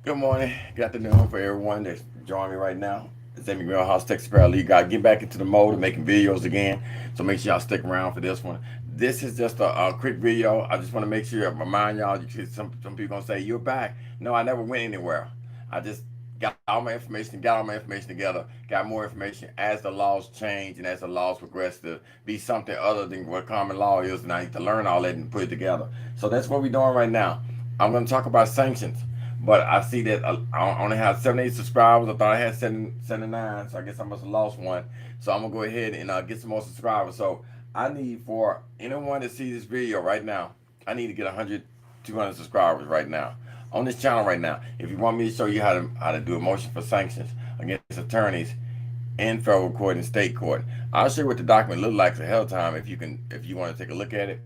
Good morning, good afternoon for everyone that's joining me right now. It's Amy Greenhouse, Texas Paralegal. Got to get back into the mode of making videos again, so make sure y'all stick around for this one. This is just a quick video. I just want to make sure remind y'all. Some people gonna say you're back. No, I never went anywhere. I just got all my information together, got more information as the laws change and as the laws progress to be something other than what common law is, and I need to learn all that and put it together. So that's what we're doing right now. I'm going to talk about sanctions, but I see that I only have 78 subscribers. I thought I had 79, so I guess I must have lost one. So I'm gonna go ahead and get some more subscribers. So I need for anyone to see this video right now. I need to get 100, 200 subscribers right now on this channel right now. If you want me to show you how to do a motion for sanctions against attorneys in federal court and state court, I'll show you what the document look like ahead of time. If you want to take a look at it,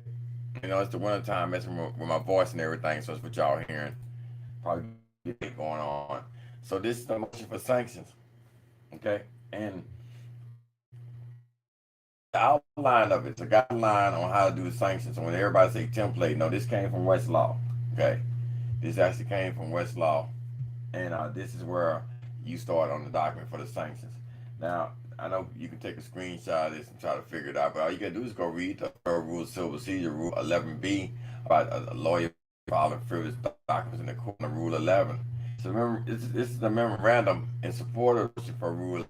you know it's the winter time messing with my voice and everything, so it's what y'all hearing probably going on. So this is the motion for sanctions, okay? And the outline of it's a guideline on how to do the sanctions. So when everybody say template, no, this came from Westlaw, okay? This actually came from Westlaw, and this is where you start on the document for the sanctions. Now, I know you can take a screenshot of this and try to figure it out, but all you gotta do is go read the Federal Rules of Civil Procedure, Rule 11B, about a lawyer filing frivolous documents in the court, Rule 11. So remember, this is a memorandum in support of for Rule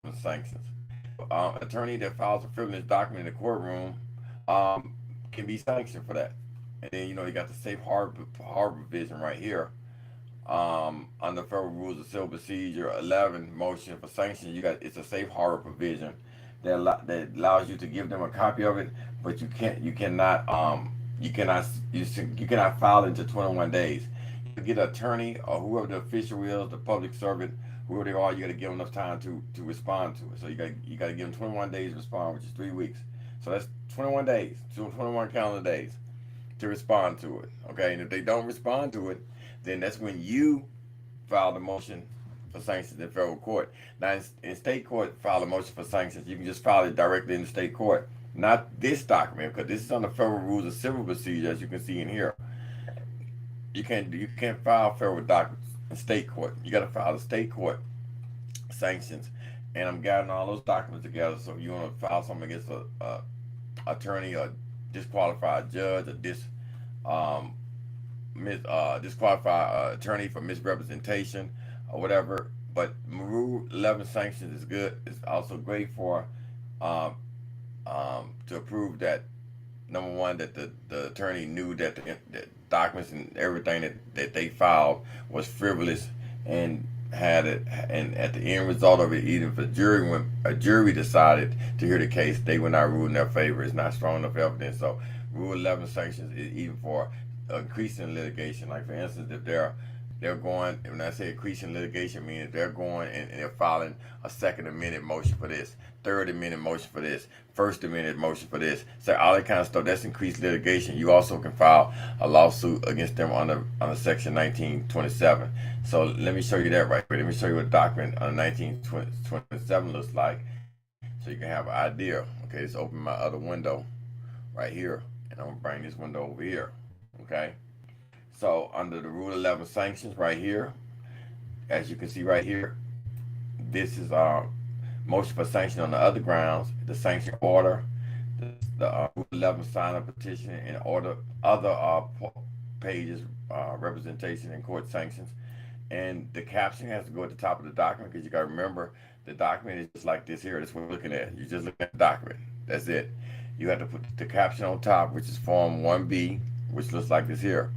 11 sanctions. Attorney that files a frivolous document in the courtroom can be sanctioned for that. And then you got the safe harbor provision right here under Federal Rules of Civil Procedure 11 motion for sanctions. It's a safe harbor provision that allows you to give them a copy of it, but you cannot file it until 21 days. You get an attorney or whoever the official is, the public servant, whoever they are, you got to give them enough time to respond to it. So you got to give them 21 days to respond, which is 3 weeks. So that's 21 days, 21 calendar days to respond to it. Okay, and if they don't respond to it, then that's when you file the motion for sanctions in federal court. Now, in state court, file a motion for sanctions. You can just file it directly in the state court, not this document, because this is under Federal Rules of Civil Procedure, as you can see in here. You can't file federal documents in state court. You got to file the state court sanctions, and I'm gathering all those documents together. So if you want to file something against a attorney, or disqualified judge, or um, disqualified attorney for misrepresentation or whatever. But Rule 11 sanctions is good. It's also great for um, to prove that number one, that the attorney knew that the documents and everything that they filed was frivolous, and had it, and at the end result of it, even if when a jury decided to hear the case, they would not rule in their favor. It's not strong enough evidence. So Rule 11 sanctions is even for increasing litigation. Like for instance, if they're going, when I say increasing litigation, meaning they're going and they're filing a second amendment motion for this, third amendment motion for this, first amendment motion for this. So all that kind of stuff, that's increased litigation. You also can file a lawsuit against them under section 1927. So let me show you that right quick. Let me show you what document under 1927 looks like, so you can have an idea. Okay, let's open my other window right here, and I'm gonna bring this window over here. Okay. So under the Rule 11 sanctions right here, as you can see right here, this is motion for sanction on the other grounds, the sanction order, the Rule 11 sign up petition, and order other pages, representation and court sanctions. And the caption has to go at the top of the document, because you got to remember the document is just like this here. That's what we're looking at. You're just looking at the document. That's it. You have to put the caption on top, which is Form 1B, which looks like this here.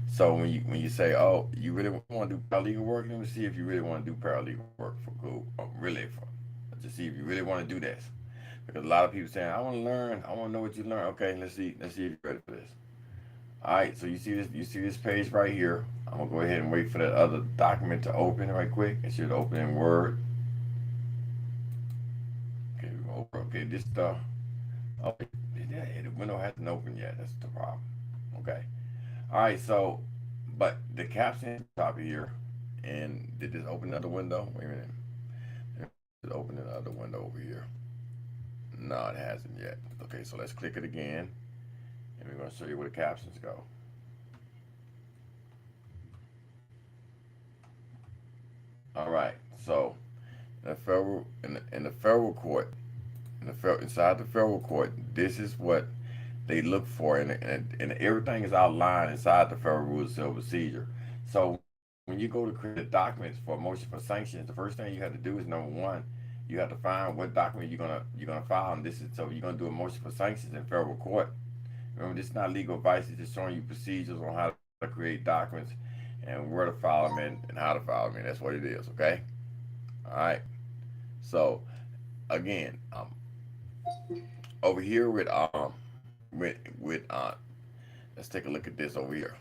So when you say, oh, you really want to do paralegal work, let me see if you really want to do paralegal work for Google. Really, to see if you really want to do this, because a lot of people saying, I want to learn, I want to know what you learn. Okay, let's see if you're ready for this. All right, so you see this page right here. I'm gonna go ahead and wait for that other document to open right quick. It should open in Word. Okay, okay, this stuff. Oh, the window hasn't opened yet. That's the problem. Okay. All right, so, but the caption is top of here, and did this open another window? Wait a minute. Did it open another window over here? No, it hasn't yet. Okay, so let's click it again, and we're going to show you where the captions go. All right. So in the federal court, inside the federal court, this is what they look for, and everything is outlined inside the Federal Rules of Civil Procedure. So when you go to create the documents for a motion for sanctions, the first thing you have to do is number one, you have to find what document you're gonna file, and this is so you're gonna do a motion for sanctions in federal court. Remember, this is not legal advice; it's just showing you procedures on how to create documents and where to file them in and how to file them in. That's what it is. Okay. All right. So again, over here with let's take a look at this over here.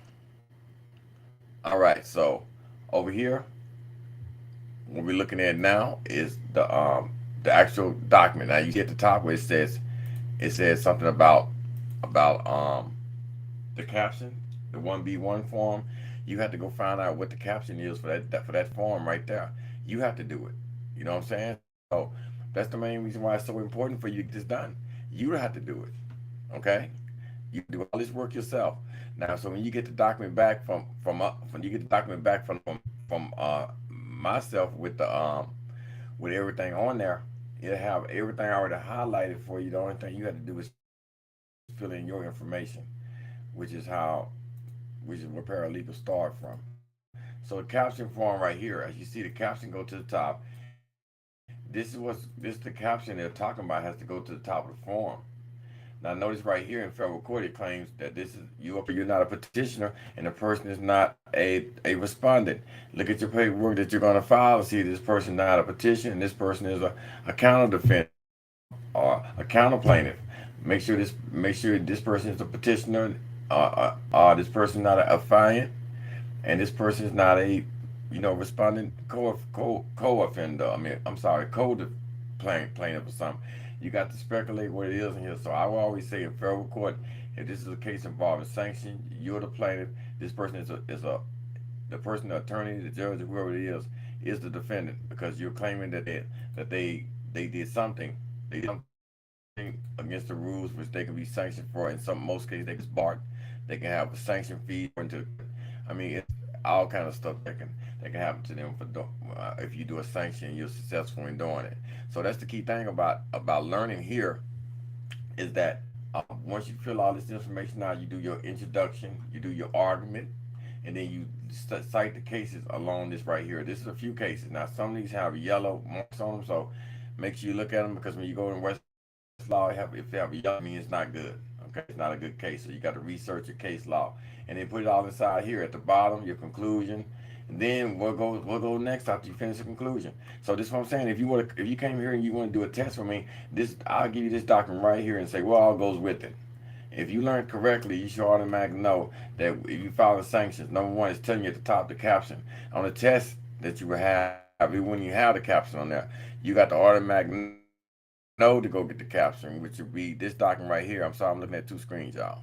All right, so over here, what we're looking at now is the actual document. Now you see at the top where it says something about the caption, the 1B1 form. You have to go find out what the caption is for that form right there. You have to do it. You know what I'm saying? So that's the main reason why it's so important for you to get this done. You have to do it. Okay? You do all this work yourself. Now, so when you get the document back when you get the document back from myself with everything on there, it'll have everything already highlighted for you. The only thing you have to do is fill in your information, which is how which is where paralegals start from. So the caption form right here, as you see the caption go to the top, this is the caption they're talking about has to go to the top of the form. Now notice right here in federal court it claims that this is you're not a petitioner and the person is not a respondent. Look at your paperwork that you're going to file and see this person not a petitioner and this person is a counter defendant or a counter plaintiff. Make sure this person is a petitioner, this person not a affiant, and this person is not a respondent co-offender. I mean, I'm sorry, plaintiff or something. You got to speculate what it is in here. So I will always say in federal court, if this is a case involving sanction, you're the plaintiff. This person is a the person, the attorney, the judge, or whoever it is the defendant because you're claiming that they did something against the rules which they can be sanctioned for. In most cases, they can be barred. They can have a sanction fee into. I mean, it's all kind of stuff that can happen to them if you do a sanction, you're successful in doing it. So that's the key thing about learning here is that once you fill all this information out, you do your introduction, you do your argument, and then you cite the cases along this right here. This is a few cases. Now, some of these have yellow marks on them, so make sure you look at them because when you go in Westlaw, if they have yellow, it means it's not good. Okay, it's not a good case. So you got to research your case law and then put it all inside here at the bottom, your conclusion, and then we'll go next after you finish the conclusion. So this is what I'm saying. If you came here and you want to do a test for me, I'll give you this document right here and say what all goes with it. If you learn correctly, you should automatically know that if you follow the sanctions, number one is telling you at the top the caption. On the test that you will have, even when you have the caption on there, you got to automatically know to go get the caption, which would be this document right here. I'm sorry, I'm looking at two screens, y'all.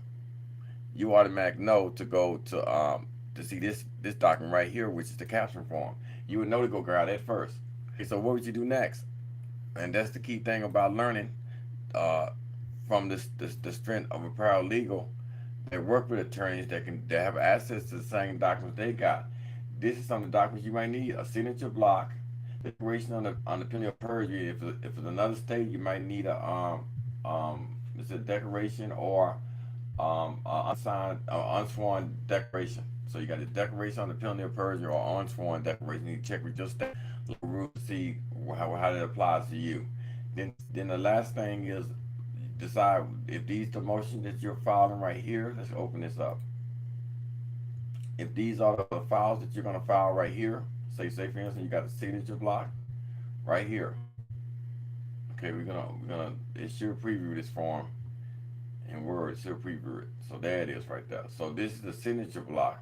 You automatically know to go to see this document right here, which is the caption form. You would know to go grab that first. Okay, so what would you do next? And that's the key thing about learning uh, from the strength of a paralegal that work with attorneys that have access to the same documents they got. This is some of the documents you might need: a signature block, declaration on the penalty of perjury. If it's another state, you might need it's a declaration or unsigned unsworn declaration. So you got the declaration on the penalty of perjury or unsworn declaration. You need to check with your state rules to see how that applies to you. Then the last thing is decide if these the motions that you're filing right here. Let's open this up. If these are the files that you're going to file right here, say for instance you got a signature block right here. Okay, we're gonna it should preview this form in Word. It should preview it. So there it is right there. So this is the signature block.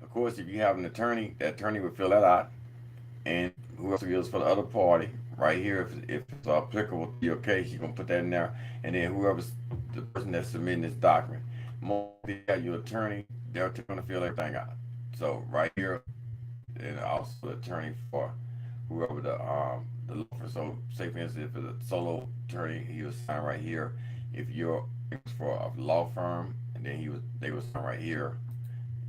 Of course, if you have an attorney, that attorney will fill that out, and whoever is for the other party right here, if it's applicable to your case, you're gonna put that in there, and then whoever's the person that's submitting this document, mostly your attorney, they're gonna fill everything out. So right here, and also the attorney for whoever the law firm. So say for instance, if it's a solo attorney, he was sign right here. If you're for a law firm, and then they would sign right here.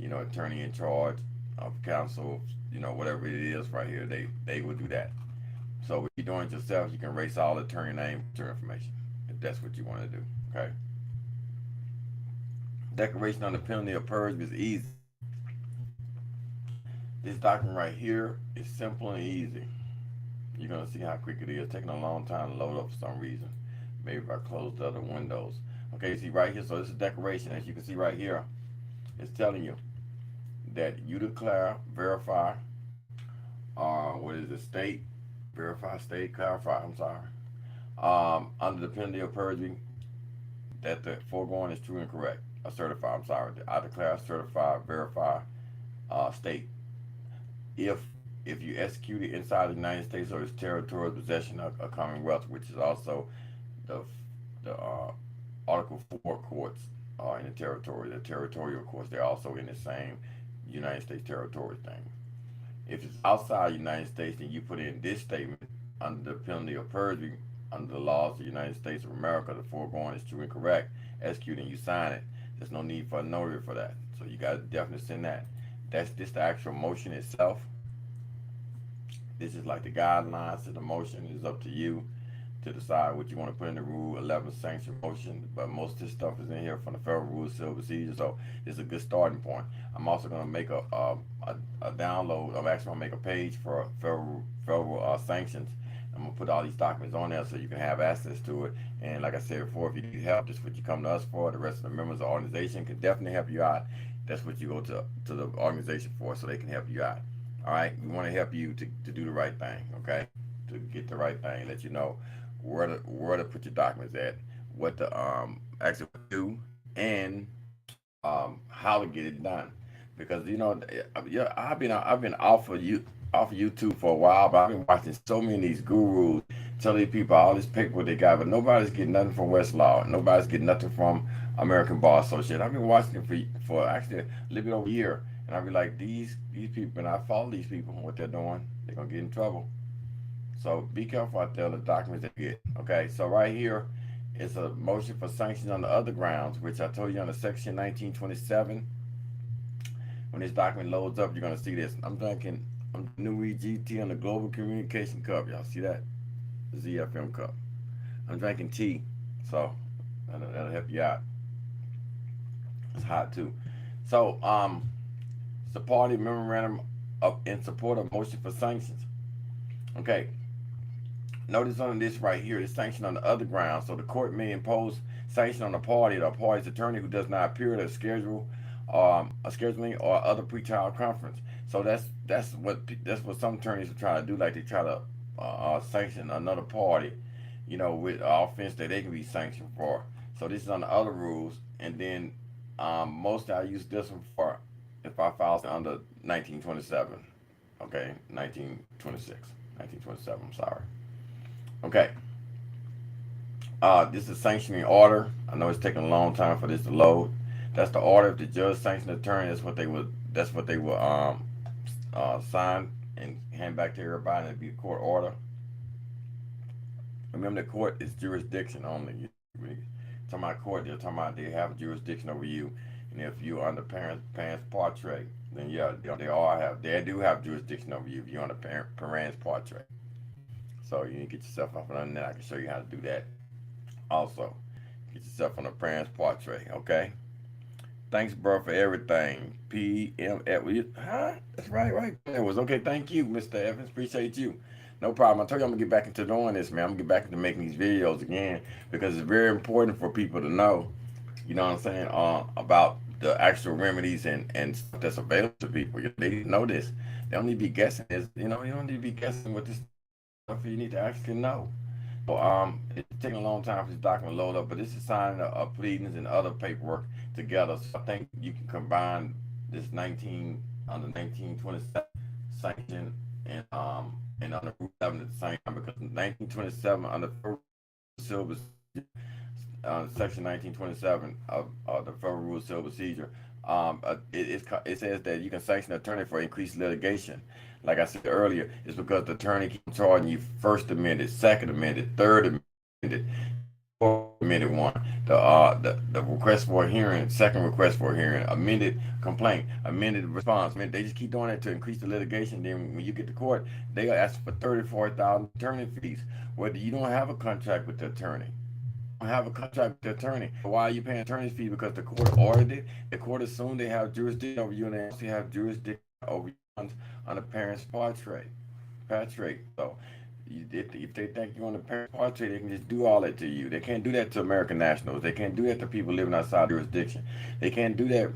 Attorney in charge of counsel you know, whatever it is right here, they will do that. So if you're doing it yourself, you can erase all the attorney name to information if that's what you want to do. Okay. Declaration on the penalty of perjury is easy. This document right here is simple and easy. You're gonna see how quick it is. Taking a long time to load up for some reason. Maybe if I close the other windows. Okay, see right here. So this is a declaration. As you can see right here, it's telling you that you declare, verify, what is it? State, verify, state, clarify. I'm sorry. Under the penalty of perjury, that the foregoing is true and correct. Certify. I'm sorry. I declare, certify, verify, state. If you execute it inside the United States or its territorial possession of a commonwealth, which is also the Article 4 courts in the territory, the territorial courts, they're also in the same United States territory thing. If it's outside the United States, then you put in this statement under the penalty of perjury, under the laws of the United States of America, the foregoing is true and correct. Execute and you sign it. There's no need for a notary for that. So you got to definitely send that. That's just the actual motion itself. This is like the guidelines to the motion. It's up to you to decide what you want to put in the Rule 11 sanction motion. But most of this stuff is in here from the Federal Rules of Civil Procedure, so it's a good starting point. I'm also going to make a download. I'm actually going to make a page for federal sanctions. I'm going to put all these documents on there so you can have access to it. And like I said before, if you need help, this is what you come to us for. The rest of the members of the organization can definitely help you out. That's what you go to the organization for, so they can help you out. All right, we want to help you to do the right thing, okay? To get the right thing, let you know where to put your documents at, what to actually do, and how to get it done. Because you know, yeah, I've been off of YouTube for a while, but I've been watching so many of these gurus tell these people all this paperwork they got, but nobody's getting nothing from Westlaw. Nobody's getting nothing from American Bar Association. I've been watching it for actually a little bit over a year. And I'll be like, these people, and I follow these people, what they're doing, they're going to get in trouble. So be careful out there, the documents they get. Okay, so right here is a motion for sanctions on the other grounds, which I told you under Section 1927. When this document loads up, you're going to see this. I'm New GT on the Global Communication Cup. Y'all see that? The ZFM Cup. I'm drinking tea, so that'll help you out. It's hot, too. So, the party memorandum in support of motion for sanctions. Okay. Notice on this right here, it's sanction on the other grounds. So the court may impose sanction on the party or the party's attorney who does not appear at a scheduling or other pretrial conference. So that's what some attorneys are trying to do. Like they try to sanction another party, you know, with offense that they can be sanctioned for. So this is on the other rules. And then mostly I use this one for if I file under 1927, okay, 1927, I'm sorry. Okay. This is sanctioning order. I know it's taking a long time for this to load. That's the order. If the judge sanctioned the attorney, that's what they would sign and hand back to everybody, and it'd be a court order. Remember, the court is jurisdiction only. Talking about court, they're talking about they have jurisdiction over you. And if you're under parents portrait, then yeah, they do have jurisdiction over you if you're under parents portrait. So you need to get yourself up on that. I can show you how to do that. Also, get yourself on the parents portrait, okay? Thanks, bro, for everything. PMF. Huh? That's right. It was okay. Thank you, Mr. Evans. Appreciate you. No problem. I told you I'm gonna get back into doing this, man. I'm gonna get back into making these videos again because it's very important for people to know. You know what I'm saying? About the actual remedies and stuff that's available to people. They didn't know this. They don't need to be guessing. You don't need to be guessing what this stuff you need to actually know. So it's taking a long time for this document to load up, but this is signing of pleadings and other paperwork together. So I think you can combine this 1927 sanction and under Rule 11 at the same time, because 1927 under Silver Section 1927 of the Federal Rules of Civil Procedure, it says that you can sanction an attorney for increased litigation. Like I said earlier, it's because the attorney keeps charging you First Amendment, Second Amendment, Third Amendment, amended one. The request for a hearing, second request for a hearing, amended complaint, amended response. I mean, they just keep doing it to increase the litigation. Then when you get to court, they ask for 34,000 attorney fees. Whether you don't have a contract with the attorney. Have a contract with the attorney. Why are you paying attorney's fee? Because the court ordered it. The court assumed they have jurisdiction over you, and they also have jurisdiction over you on the parents' portrait. So if they think you're on the parents' portrait, they can just do all that to you. They can't do that to American nationals. They can't do that to people living outside jurisdiction. They can't do that.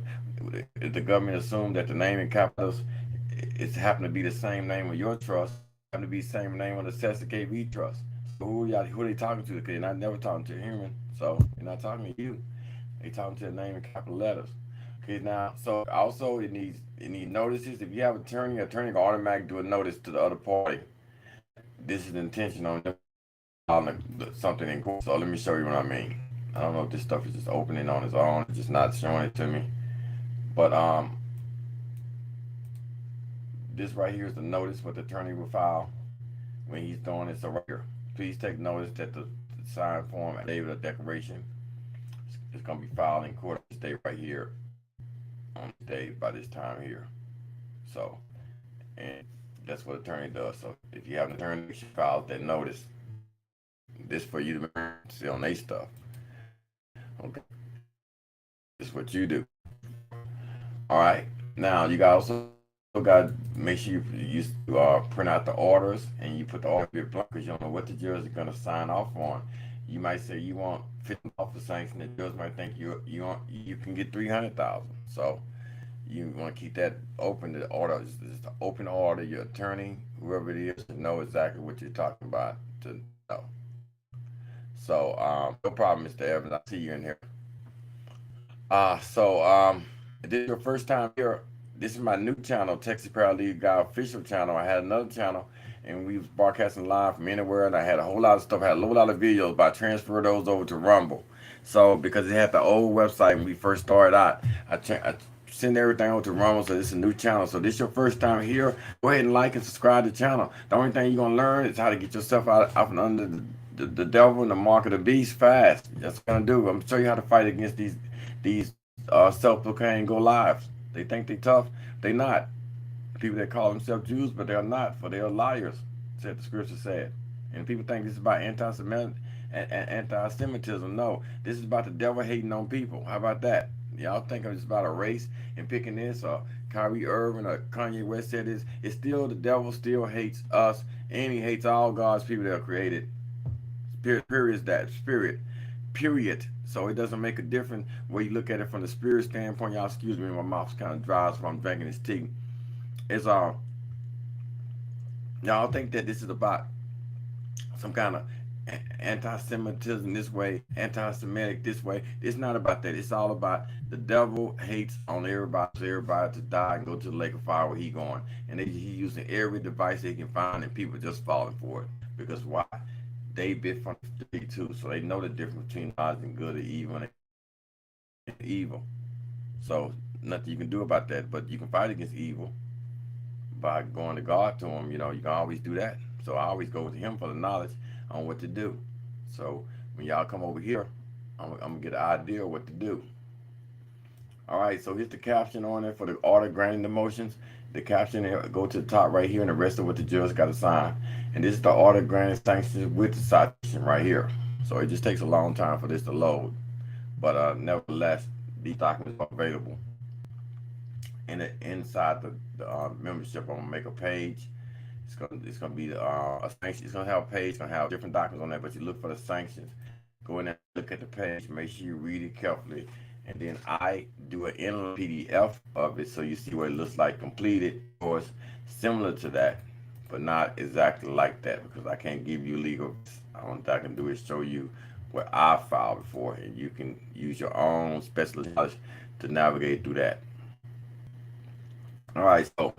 If the government assumed that the name in capitals it's happen to be the same name of your trust, happen to be the same name on the Cessna KV trust. Who are they talking to? Because they're not never talking to a human, so they're not talking to you. They talking to a name in capital letters. Okay, now so also it needs notices. If you have an attorney can automatically do a notice to the other party. This is the intention on something in court. So let me show you what I mean. I don't know if this stuff is just opening on its own, it's just not showing it to me. But this right here is the notice what the attorney will file when he's doing it. So right here. Please take notice that the signed form affidavit of declaration is going to be filed in court on this day right here, on this day by this time here. So, and that's what attorney does. So if you have an attorney, you should file that notice. This for you to see on their stuff. Okay, this is what you do. All right. Now you got also got to make sure you print out the orders and you put the order blank because you don't know what the judge is going to sign off on. You might say you want $50 for sanction. The judge might think you can get $300,000. So you want to keep that open. The order is the open order. Your attorney, whoever it is, to know exactly what you're talking about to know. So no problem, Mr. Evans. I see you in here. This is your first time here. This is my new channel, Texas Paralegal Guy official channel. I had another channel, and we was broadcasting live from anywhere, and I had a whole lot of stuff. I had a whole lot of videos, but I transferred those over to Rumble. So because it had the old website when we first started out, I send everything over to Rumble. So this is a new channel. So this is your first time here. Go ahead and like and subscribe to the channel. The only thing you're gonna learn is how to get yourself out from under the devil and the mark of the beast fast. That's what I'm gonna do. I'm gonna show you how to fight against these self-proclaimed Goliaths. They think they tough. They not. People that call themselves Jews, but they're not, for they're liars, said the scripture said. And people think this is about anti-Semitism. No, this is about the devil hating on people. How about that? Y'all think it's about a race and picking this, or Kyrie Irving or Kanye West said this. It's still the devil still hates us, and he hates all God's people that are created. Period is that. Spirit. Period. So it doesn't make a difference where you look at it from the spirit standpoint. Y'all excuse me, my mouth's kind of dry so I'm drinking this tea. It's y'all think that this is about some kind of anti-Semitism this way, anti-Semitic this way. It's not about that. It's all about the devil hates on everybody, so everybody to die and go to the lake of fire where he going. And he's using every device he can find, and people just falling for it. Because why? They bit from the street too, so they know the difference between lies and good and evil. So nothing you can do about that, but you can fight against evil by going to God to him. You know, you can always do that. So I always go to him for the knowledge on what to do. So when y'all come over here, I'm gonna get an idea of what to do. All right, so here's the caption on it for the order granting the motions. The caption, go to the top right here, and the rest of what the judge got to sign. And this is the order granting sanctions with the citation right here. So it just takes a long time for this to load. But nevertheless, these documents are available. And inside the membership, I'm gonna make a page. It's gonna be a sanction. It's gonna have a page. It's gonna have different documents on there. But you look for the sanctions. Go in there, look at the page. Make sure you read it carefully. And then I do an inland PDF of it so you see what it looks like completed. Of course, similar to that, but not exactly like that because I can't give you legal. All I can do is show you what I filed before, and you can use your own specialist knowledge to navigate through that. All right, so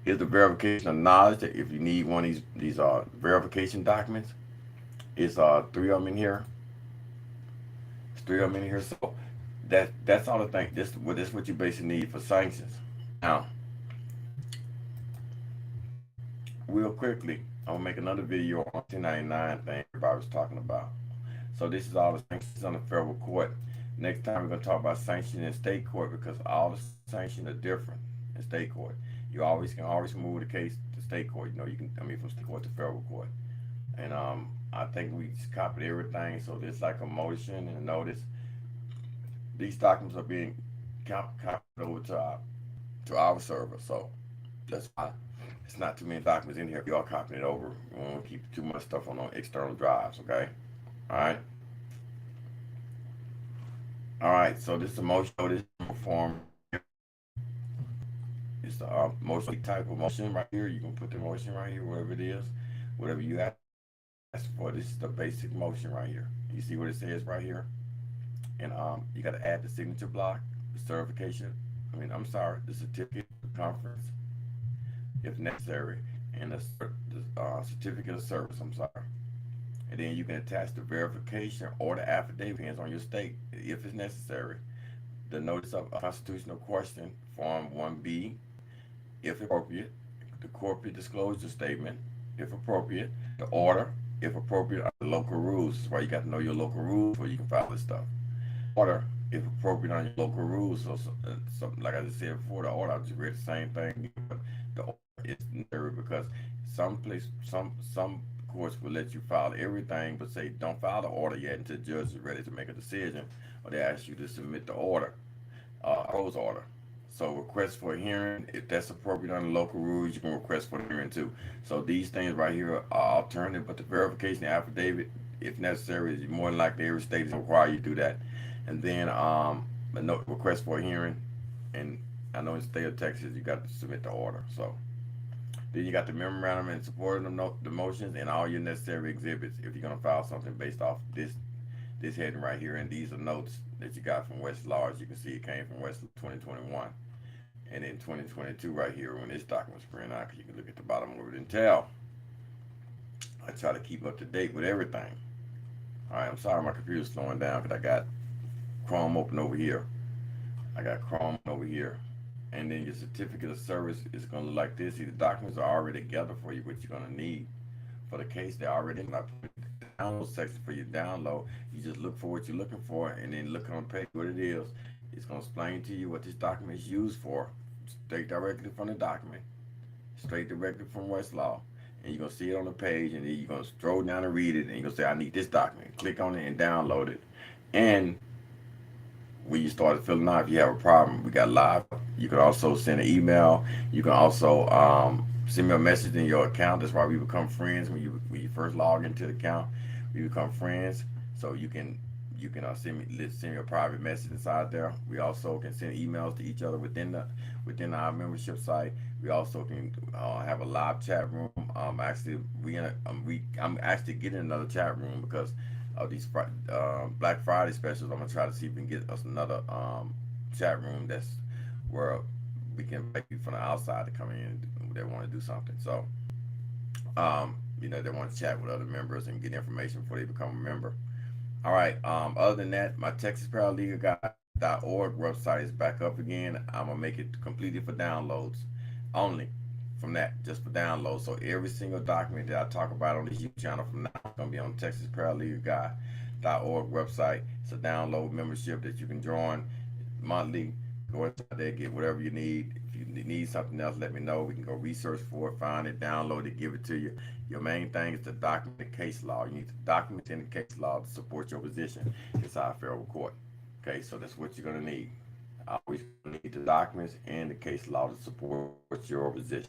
here's the verification of knowledge. That if you need one of these verification documents, it's 3 of them in here. 3 of them in here. So that's all the thing. This is what you basically need for sanctions. Now, real quickly, I'm gonna make another video on 1099 thing everybody was talking about. So this is all the sanctions on the federal court. Next time we're going to talk about sanctions in state court because all the sanctions are different in state court. You always can always move the case to state court. You know, you can, I mean, from state court to federal court. And I think we just copied everything. So there's like a motion and a notice. These documents are being copied over to our server. So that's why it's not too many documents in here. We all copying it over. We don't want to keep too much stuff on external drives. Okay. All right. All right. So this is a motion notice form. It's the motion type of motion right here. You can put the motion right here, whatever it is, whatever you ask for. This is the basic motion right here. You see what it says right here, and you got to add the signature block, the certification. I'm sorry, the certificate of conference, if necessary, and the certificate of service. I'm sorry, and then you can attach the verification or the affidavit, depends on your state, if it's necessary. The notice of a constitutional question, Form 1B, if appropriate, the corporate disclosure statement, if appropriate, the order, if appropriate, under local rules. That's why you got to know your local rules before you can file this stuff. Order, if appropriate, on your local rules. So like I just said before, the order, I just read the same thing. But the order is necessary because some courts will let you file everything, but say don't file the order yet until the judge is ready to make a decision, or they ask you to submit the order, close order. So request for a hearing, if that's appropriate under local rules, you can request for a hearing too. So these things right here are alternative, but the verification affidavit, if necessary, is more than likely every state is require you to do that. And then a no, request for a hearing, and I know in the state of Texas you got to submit the order. So then you got the memorandum in support of the motions and all your necessary exhibits if you're gonna file something based off this heading right here. And these are notes that you got from Westlaw. As you can see, it came from Westlaw 2021. And in 2022 right here when this document was printed out, because you can look at the bottom of it and tell. I try to keep up to date with everything. All right, I'm sorry my computer's slowing down because I got Chrome open over here. I got Chrome over here. And then your certificate of service is going to look like this. See, the documents are already together for you, what you're going to need for the case. They're already in the download section for your download. You just look for what you're looking for and then look on the page what it is. It's going to explain to you what this document is used for, straight directly from the document, straight directly from Westlaw. And you're going to see it on the page, and then you're going to scroll down and read it, and you're going to say, I need this document. Click on it and download it. And when you start filling out, if you have a problem, we got live. You can also send an email. You can also send me a message in your account. That's why we become friends when you first log into the account. We become friends, so you can send me a private message inside there. We also can send emails to each other within our membership site. We also can have a live chat room. I'm actually getting another chat room because of these Black Friday specials. I'm gonna try to see if we can get us another chat room that's where we can invite people from the outside to come in if they want to do something. So they want to chat with other members and get information before they become a member. All right. Other than that, my Texas Paralegal Guide.org website is back up again. I'm gonna make it completed for downloads only. From that, just for download. So every single document that I talk about on this YouTube channel from now is gonna be on Texas Paralegal Guide.org website. It's a download membership that you can join monthly. Go inside there, get whatever you need. If you need something else, let me know. We can go research for it, find it, download it, give it to you. Your main thing is to document the case law. You need to document in the case law to support your position inside federal court. Okay, so that's what you're gonna need. Always need the documents and the case law to support your position.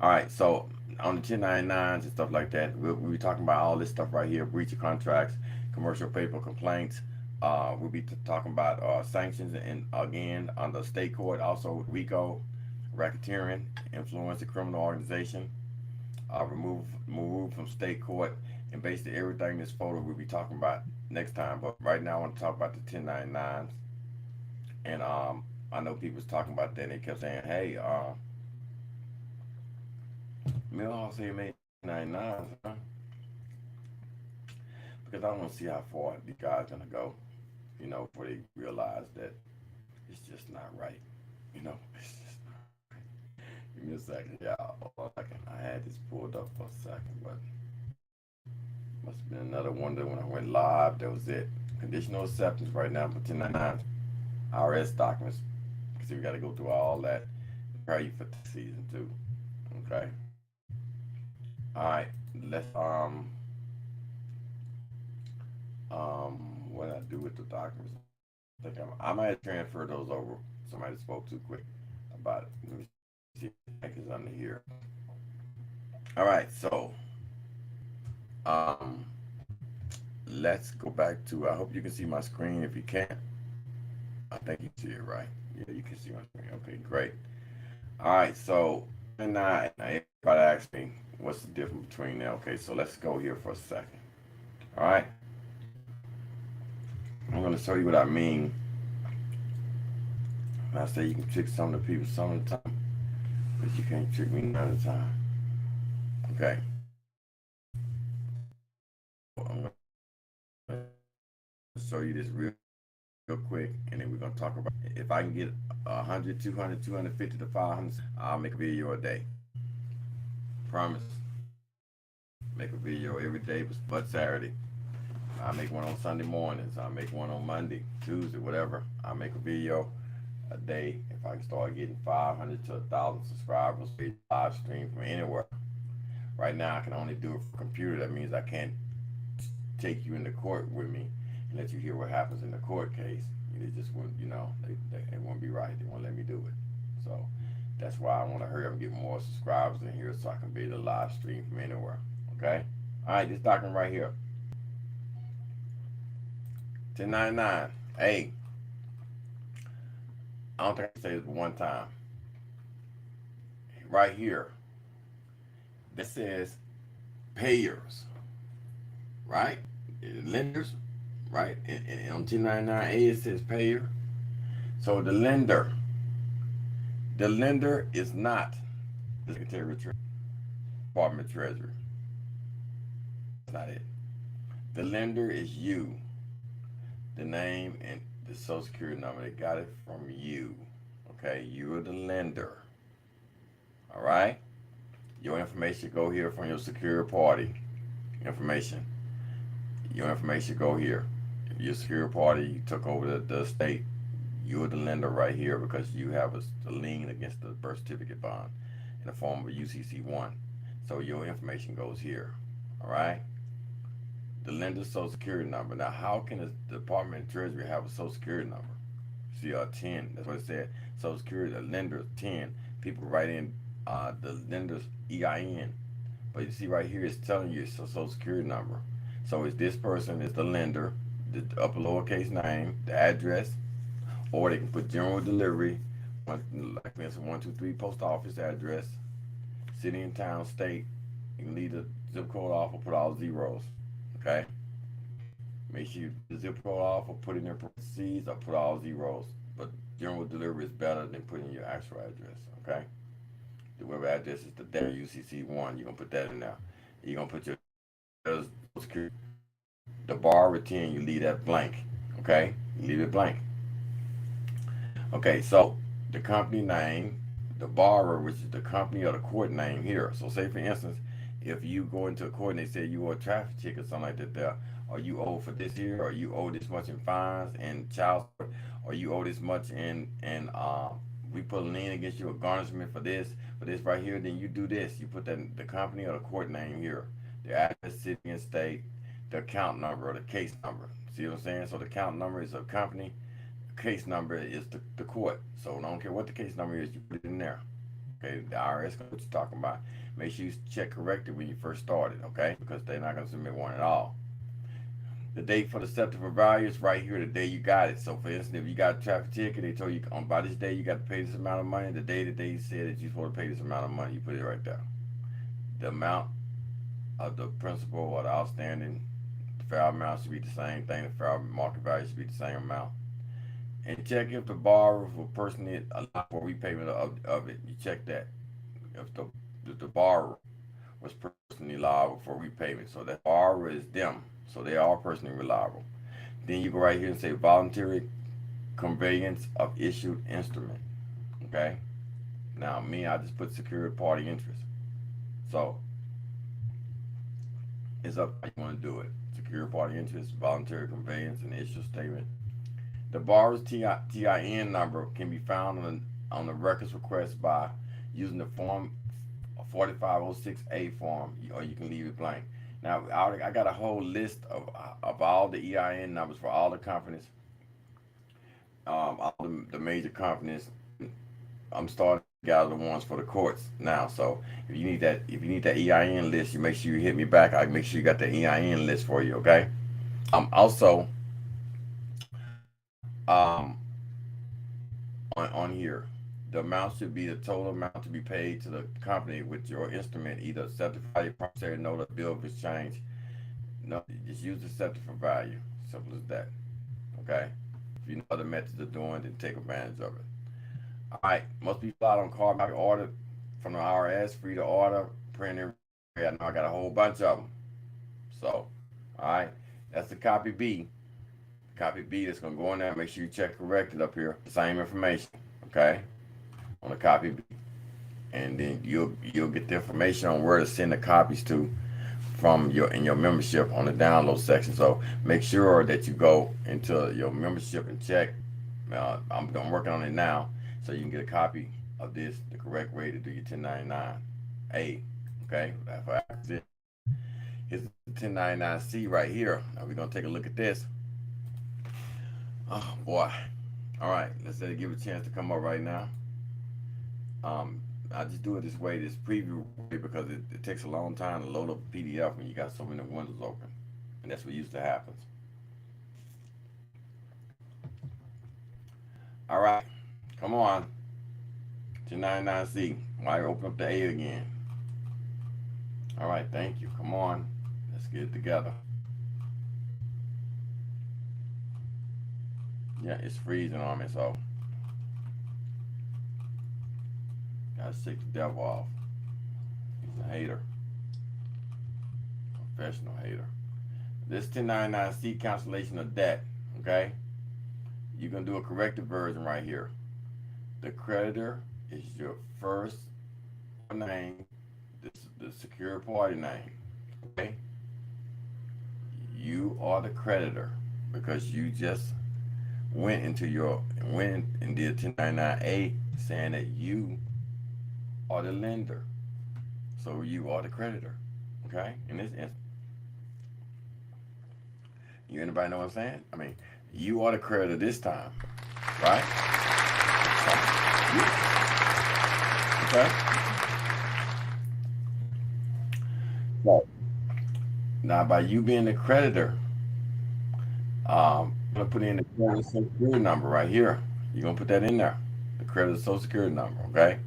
All right, so on the 1099s and stuff like that, we'll be talking about all this stuff right here: breach of contracts, commercial paper complaints. We'll be talking about sanctions, and again on the state court, also RICO, racketeering, influence a criminal organization, remove from state court, and basically everything in this photo we'll be talking about next time. But right now I want to talk about the 1099s. And I know people was talking about that, and they kept saying, hey, Millhouse here made 99s, huh? Because I want to see how far the guy's going to go, before they realize that it's just not right. It's just not right. Give me a second, y'all. Hold on a second. I had this pulled up for a second, but Must have been another one that when I went live, that was it. Conditional acceptance right now for 1099 IRS documents. See, we got to go through all that. Prepare you for season 2. Okay. All right. Let's what I do with the documents? I think I might transfer those over. Somebody spoke too quick about it. Let me see if it's under here. All right. So um, let's go back to. I hope you can see my screen. If you can't, I think you see it right. Yeah, you can see my screen. Okay, great. All right. So and I everybody asked me what's the difference between that. Okay, so let's go here for a second. All right. I'm going to show you what I mean when I say you can trick some of the people some of the time, but you can't trick me none of the time. Okay. I'm going to show you this real quick, and then we're going to talk about if I can get 100, 200, 250 to 500, I'll make a video a day. Promise. Make a video every day but Saturday. I make one on Sunday mornings. I make one on Monday, Tuesday, whatever. I make a video a day. If I can start getting 500 to 1,000 subscribers, live stream from anywhere. Right now, I can only do it for computer. That means I can't take you into court with me and let you hear what happens in the court case. They just won't, it won't be right. They won't let me do it. So that's why I want to hurry up and get more subscribers in here so I can be able to live stream from anywhere. Okay? All right, this document right here. 1099. Hey, I don't think I can say this one time. Right here, this says payers, right? Lenders, right? And on 1099A it says payer. So the lender is not the Secretary of Treasury, Department of Treasury. That's not it. The lender is you. The name and the Social Security number. They got it from you. Okay, you're the lender. All right. Your information go here from your secure party information. Your information go here. If you're a secure party, you took over the estate. You're the lender right here because you have a lien against the birth certificate bond in the form of a UCC1. So your information goes here. All right. The lender's Social Security number. Now, how can the Department of Treasury have a Social Security number? See, 10. That's what it said. Social Security, the lender's 10. People write in the lender's EIN. But you see right here, it's telling you it's a Social Security number. So it's this person is the lender, the upper lowercase name, the address, or they can put general delivery, like for instance, 123 post office address, city and town, state. You can leave the zip code off or put all zeros. Okay. Make sure you the zip code off or put in their parentheses or put all zeros. But general delivery is better than putting your actual address. Okay. The web address is the there UCC1. You're gonna put that in there. You're gonna put your the borrower 10. You leave that blank. Okay. You leave it blank. Okay. So the company name, the borrower, which is the company or the court name here. So say for instance, if you go into a court and they say you owe a traffic ticket or something like that there, or you owe for this year, or you owe this much in fines and child support, or you owe this much in we put a lien against you, a garnishment for this right here, then you do this. You put the company or the court name here, the address, city and state, the account number or the case number. See what I'm saying? So the account number is a company, case number is the court. So I don't care what the case number is, you put it in there. Okay, the IRS knows what you're talking about. Make sure you check correctly when you first started, okay? Because they're not going to submit one at all. The date for the acceptance of value is right here, the day you got it. So, for instance, if you got a traffic ticket, they told you by this day you got to pay this amount of money. The day that they said that you're supposed to pay this amount of money, you put it right there. The amount of the principal or the outstanding, the fair amount should be the same thing. The fair market value should be the same amount. And check if the borrower for personally allowed for repayment of it. You check that. If the borrower was personally liable for repayment. So that borrower is them. So they are personally reliable. Then you go right here and say voluntary conveyance of issued instrument. Okay? Now me, I just put secured party interest. So It's up how you want to do it. Secure party interest, voluntary conveyance, and issue statement. The borrower's TIN number can be found on the records request by using the form 4506A form, or you can leave it blank. Now, I got a whole list of all the EIN numbers for all the companies, all the major companies. I'm starting to gather the ones for the courts now. So if you need that EIN list, you make sure you hit me back. I make sure you got the EIN list for you. Okay. Also, um, on here, the amount should be the total amount to be paid to the company with your instrument, either certified promissory note or bill of exchange. No, just use the certified value. Simple as that. Okay. If you know other methods of doing, then take advantage of it. All right, must be filed on card mark order from the IRS, free to order, printer. I know I got a whole bunch of them. So, all right, that's the copy B. Copy B that's gonna go in there. Make sure you check corrected up here. The same information, okay, on the copy B, and then you'll get the information on where to send the copies to from your membership on the download section. So make sure that you go into your membership and check. I'm working on it now, so you can get a copy of this, the correct way to do your 1099A. Okay, that's it. Here's the 1099C right here. Now we're gonna take a look at this. Oh boy. All right, let's say give it a chance to come up right now. I just do it this way, this preview way, because it takes a long time to load up a PDF when you got so many windows open, and that's what usually happens. All right, come on. 1099C. Why open up the A again? All right, thank you. Come on, let's get it together. Yeah, it's freezing on me, so gotta shake the devil off. He's a hater, professional hater. This 1099C cancellation of debt, okay? You're gonna do a corrected version right here. The creditor is your first name, the secure party name, okay? You are the creditor because you just went and did 1099A saying that you are the lender. So you are the creditor, okay? In this instance, anybody know what I'm saying? I mean, you are the creditor this time, right? Okay. So now, by you being the creditor, I'm gonna put in the credit social security number right here. You're gonna put that in there, the credit social security number, okay?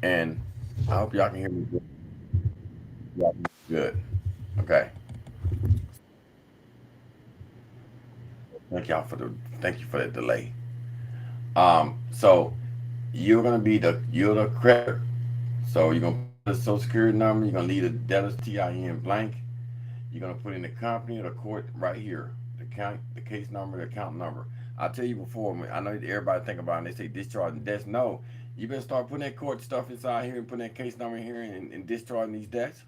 And I hope y'all can hear me good. Y'all can hear me good. Okay. Thank y'all for the thank you for that delay. So you're the creditor. So you're gonna put the social security number, you're gonna leave the debtor's TIN blank, you're gonna put in the company or the court right here, the case number, the account number. I tell you before, I know everybody think about it and they say discharging debts. No, you better start putting that court stuff inside here and putting that case number in here and discharging these debts.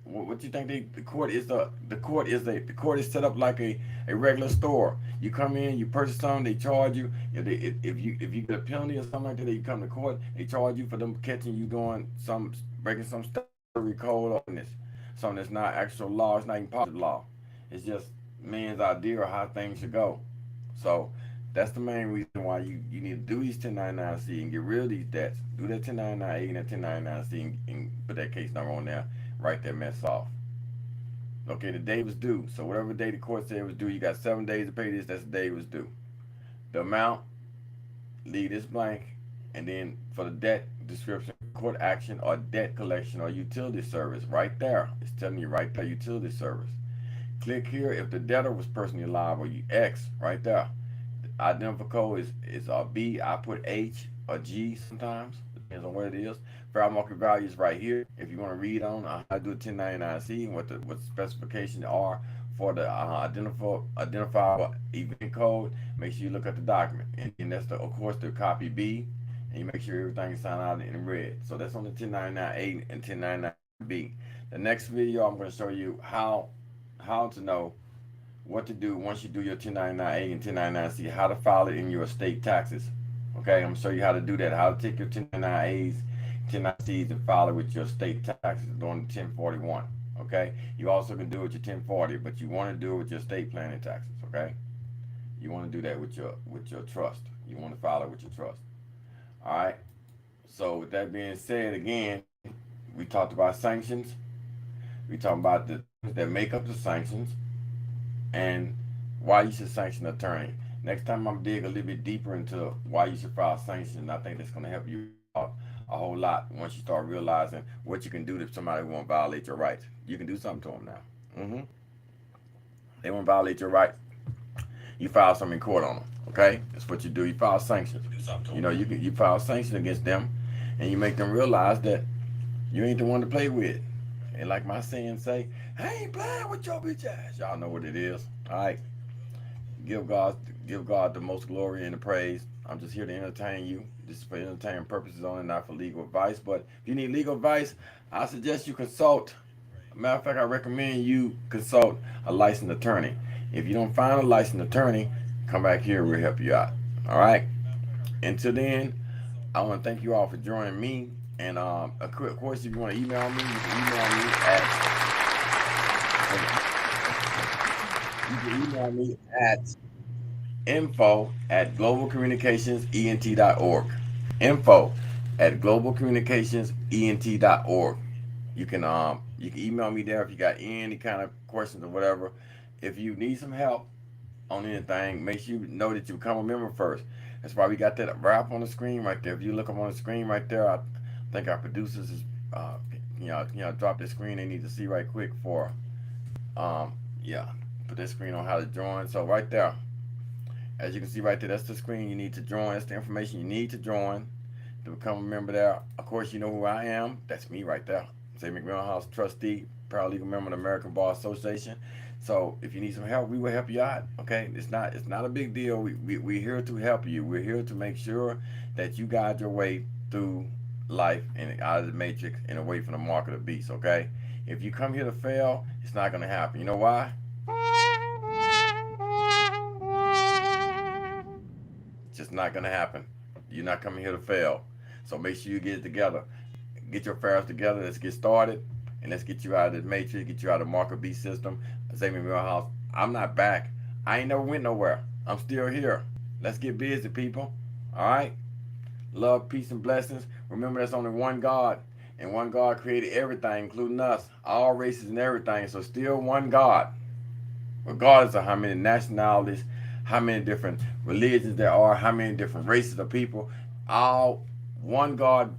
What you think the court is the court is set up like a regular store. You come in, you purchase something, they charge you. If you get a penalty or something like that, you come to court, they charge you for them catching you doing some breaking some statutory code ordinance, something that's not actual law. It's not even part of the law. It's just man's idea of how things should go. So that's the main reason why you need to do these 1099C and get rid of these debts. Do that 1099A and that 1099C and put that case number on there. Write that mess off. Okay, the day was due. So whatever day the court said it was due, you got 7 days to pay this. That's the day it was due. The amount, leave this blank, and then for the debt description, court action or debt collection or utility service, right there. It's telling you right there, utility service. Click here if the debtor was personally liable. You X right there. The identifier code is a B. I put H or G sometimes. Depends on what it is. Fair market value is right here. If you want to read on how to do a 1099C and what the specifications are for the identifiable event code, make sure you look at the document. And that's of course the copy B, and you make sure everything is signed out in red. So that's on the 1099A and 1099B. The next video, I'm going to show you how to know what to do once you do your 1099A and 1099C, how to file it in your estate taxes. Okay, I'm going to show you how to do that, how to take your 1099As, 1099Cs and file it with your estate taxes during the 1041. Okay, you also can do it with your 1040, but you want to do it with your estate planning taxes. Okay, you want to do that with your trust. You want to file it with your trust. All right. So with that being said, again, we talked about sanctions. We talked about the that make up the sanctions and why you should sanction an attorney. Next time I'm dig a little bit deeper into why you should file sanctions. I think that's going to help you out a whole lot once you start realizing what you can do to somebody who won't violate your rights. You can do something to them now. They won't violate your rights. You file something in court on them. Okay, that's what you do. You file sanctions. You know, you file sanctions against them, and you make them realize that you ain't the one to play with. And like my saying say, I ain't playing with your bitch ass. Y'all know what it is. All right. Give God the most glory and the praise. I'm just here to entertain you. This is for entertainment purposes only, not for legal advice. But if you need legal advice, I suggest you consult. Matter of fact, I recommend you consult a licensed attorney. If you don't find a licensed attorney, come back here. We'll help you out. All right. Until then, I want to thank you all for joining me. And of course, if you want to email me, you can email me at info@globalcommunicationsent.org. info@globalcommunicationsent.org. You can email me there if you got any kind of questions or whatever. If you need some help on anything, make sure you know that you become a member first. That's why we got that right up on the screen right there. If you look up on the screen right there, I think our producers is drop the screen. They need to see right quick for put that screen on how to join. So right there, as you can see right there, that's the screen you need to join. That's the information you need to join to become a member there. Of course, you know who I am. That's me right there. Say McMillan House trustee, paralegal member of the American Bar Association. So if you need some help, we will help you out. Okay, it's not a big deal. We're here to help you. We're here to make sure that you guide your way through life and out of the matrix and away from the mark of the beast. Okay, if you come here to fail, it's not going to happen. You know why? It's just not going to happen. You're not coming here to fail. So make sure you get it together. Get your affairs together. Let's get started. And let's get you out of the matrix, get you out of the market beast system. Xavier Millhouse, I'm not back. I ain't never went nowhere. I'm still here. Let's get busy, people. All right? Love, peace, and blessings. Remember, there's only one God. And one God created everything, including us. All races and everything. So still one God. Regardless of how many nationalities, how many different religions there are, how many different races of people. All one God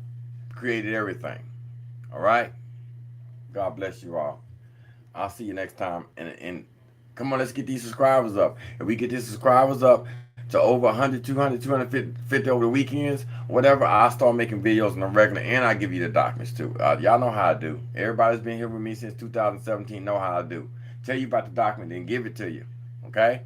created everything. All right? God bless you all. I'll see you next time. And come on, let's get these subscribers up. If we get these subscribers up to over 100, 200, 250 over the weekends, whatever, I'll start making videos on the regular, and I'll give you the documents too. Y'all know how I do. Everybody's been here with me since 2017 know how I do. Tell you about the document, then give it to you. Okay?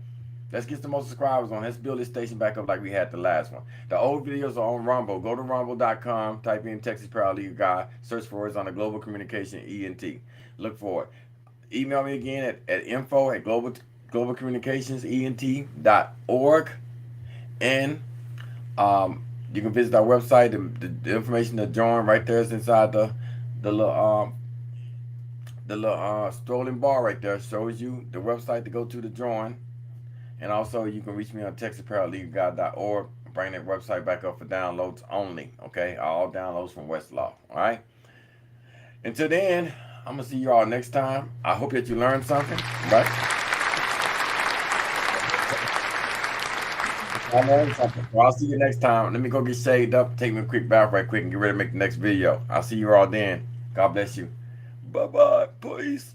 Let's get some more subscribers on. Let's build this station back up like we had the last one. The old videos are on Rumble. Go to rumble.com, type in Texas Paralegal Guy, search for it on the Global Communication ENT. Look for it. Email me again at info@globalcommunicationsent.org. And you can visit our website. The information to join right there is inside the little scrolling bar right there. Shows you the website to go to join. And also, you can reach me on TexasParalegalGuy.org. Bring that website back up for downloads only. Okay, all downloads from Westlaw. All right. Until then, I'm gonna see you all next time. I hope that you learned something. Right? I learned something. Well, I'll see you next time. Let me go get shaved up, take me a quick bath right quick, and get ready to make the next video. I'll see you all then. God bless you. Bye bye. Peace.